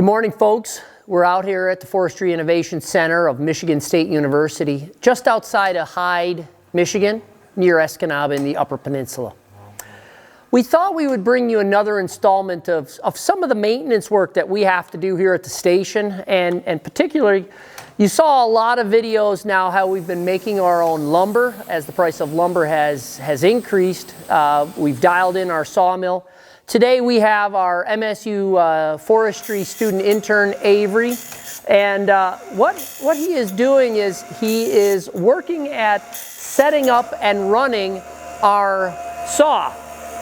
Good morning, folks. We're out here at the Forestry Innovation Center of Michigan State University, just outside of Hyde, Michigan, near Escanaba in the Upper Peninsula. We thought we would bring you another installment of some of the maintenance work that we have to do here at the station, and particularly, you saw a lot of videos now how we've been making our own lumber as the price of lumber has increased. We've dialed in our sawmill. Today we have our MSU Forestry student intern, Avery, and what he is doing is he is working at setting up and running our saw.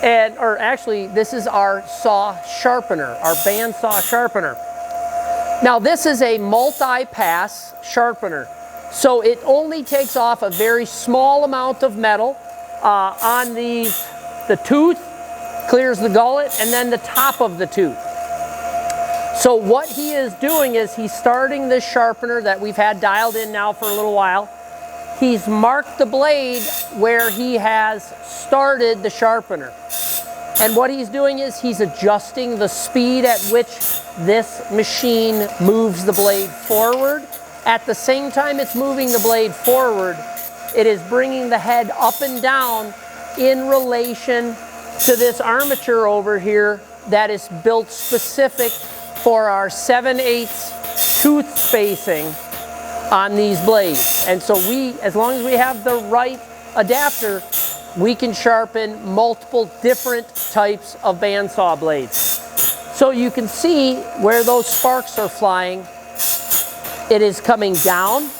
Or actually, this is our saw sharpener, our bandsaw sharpener. Now this is a multi-pass sharpener, so it only takes off a very small amount of metal on the tooth, clears the gullet, and then the top of the tooth. So what he is doing is he's starting this sharpener that we've had dialed in now for a little while. He's marked the blade where he has started the sharpener. And what he's doing is he's adjusting the speed at which this machine moves the blade forward. At the same time it's moving the blade forward, it is bringing the head up and down in relation to this armature over here that is built specific for our 7/8 tooth spacing on these blades. And so as long as we have the right adapter, we can sharpen multiple different types of bandsaw blades. So you can see where those sparks are flying. It is coming down,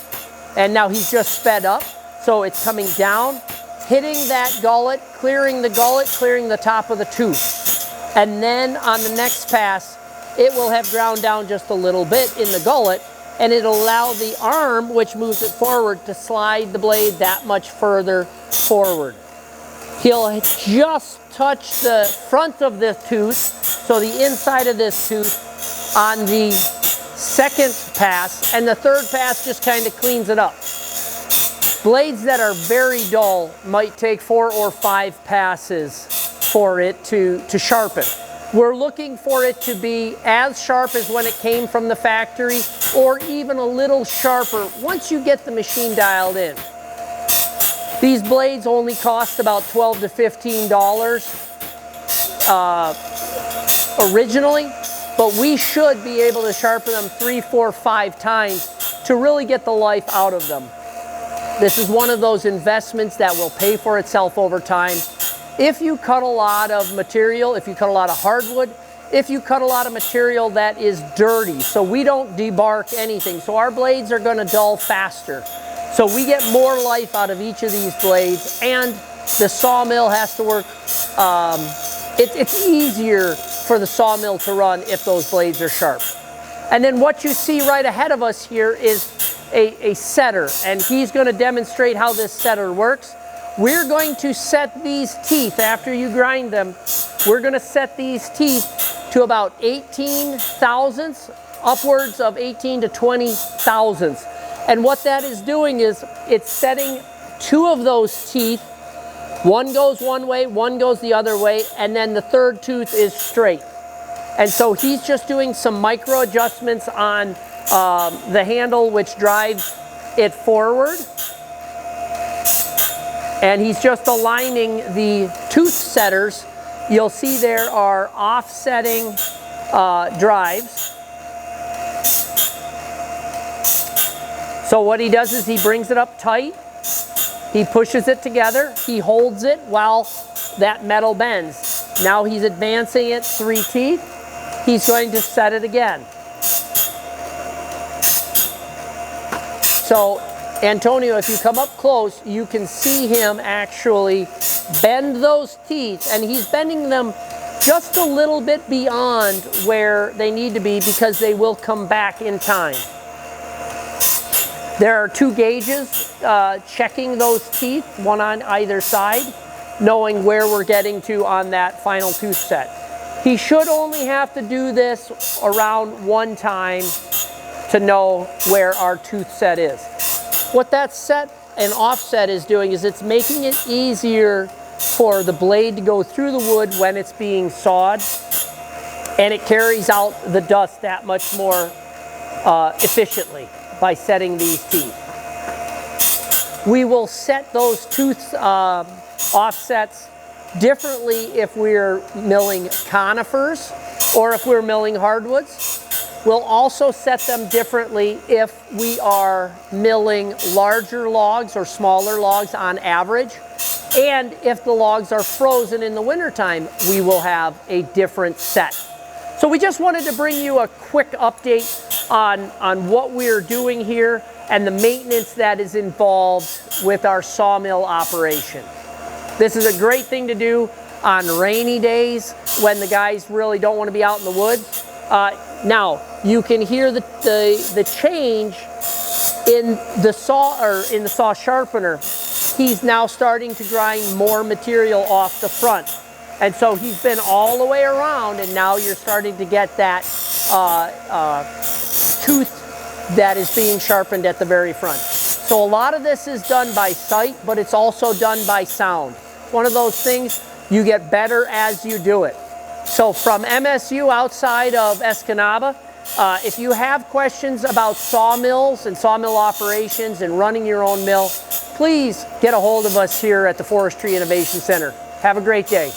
and now he's just sped up. So it's coming down, hitting that gullet, clearing the top of the tooth. And then on the next pass, it will have ground down just a little bit in the gullet, and it'll allow the arm, which moves it forward, to slide the blade that much further forward. He'll just touch the front of this tooth, so the inside of this tooth, on the second pass, and the third pass just kind of cleans it up. Blades that are very dull might take 4 or 5 passes for it to sharpen. We're looking for it to be as sharp as when it came from the factory, or even a little sharper once you get the machine dialed in. These blades only cost about $12 to $15 originally, but we should be able to sharpen them 3, 4, 5 times to really get the life out of them. This is one of those investments that will pay for itself over time. If you cut a lot of material, if you cut a lot of hardwood, if you cut a lot of material that is dirty, so we don't debark anything, so our blades are going to dull faster. So we get more life out of each of these blades, and the sawmill has to work. It's easier for the sawmill to run if those blades are sharp. And then what you see right ahead of us here is a setter, and he's going to demonstrate how this setter works. We're going to set these teeth after you grind them. We're going to set these teeth to about 18 thousandths, upwards of 18 to 20 thousandths. And what that is doing is it's setting 2 of those teeth. One goes one way, one goes the other way, and then the third tooth is straight. And so he's just doing some micro adjustments on the handle which drives it forward. And he's just aligning the tooth setters. You'll see there are offsetting drives. So what he does is he brings it up tight, he pushes it together, he holds it while that metal bends. Now he's advancing it 3 teeth, he's going to set it again. So Antonio, if you come up close, you can see him actually bend those teeth, and he's bending them just a little bit beyond where they need to be because they will come back in time. There are 2 gauges checking those teeth, one on either side, knowing where we're getting to on that final tooth set. He should only have to do this around 1 time to know where our tooth set is. What that set and offset is doing is it's making it easier for the blade to go through the wood when it's being sawed. and it carries out the dust that much more efficiently by setting these teeth. We will set those tooth offsets differently if we're milling conifers or if we're milling hardwoods. We'll also set them differently if we are milling larger logs or smaller logs on average. And if the logs are frozen in the wintertime, we will have a different set. So we just wanted to bring you a quick update on what we're doing here and the maintenance that is involved with our sawmill operation. This is a great thing to do on rainy days when the guys really don't want to be out in the woods. Now, you can hear the change in the saw sharpener. He's now starting to grind more material off the front. And so he's been all the way around, and now you're starting to get that tooth that is being sharpened at the very front. So a lot of this is done by sight, but it's also done by sound. One of those things, you get better as you do it. So from MSU outside of Escanaba, if you have questions about sawmills and sawmill operations and running your own mill, please get a hold of us here at the Forestry Innovation Center. Have a great day.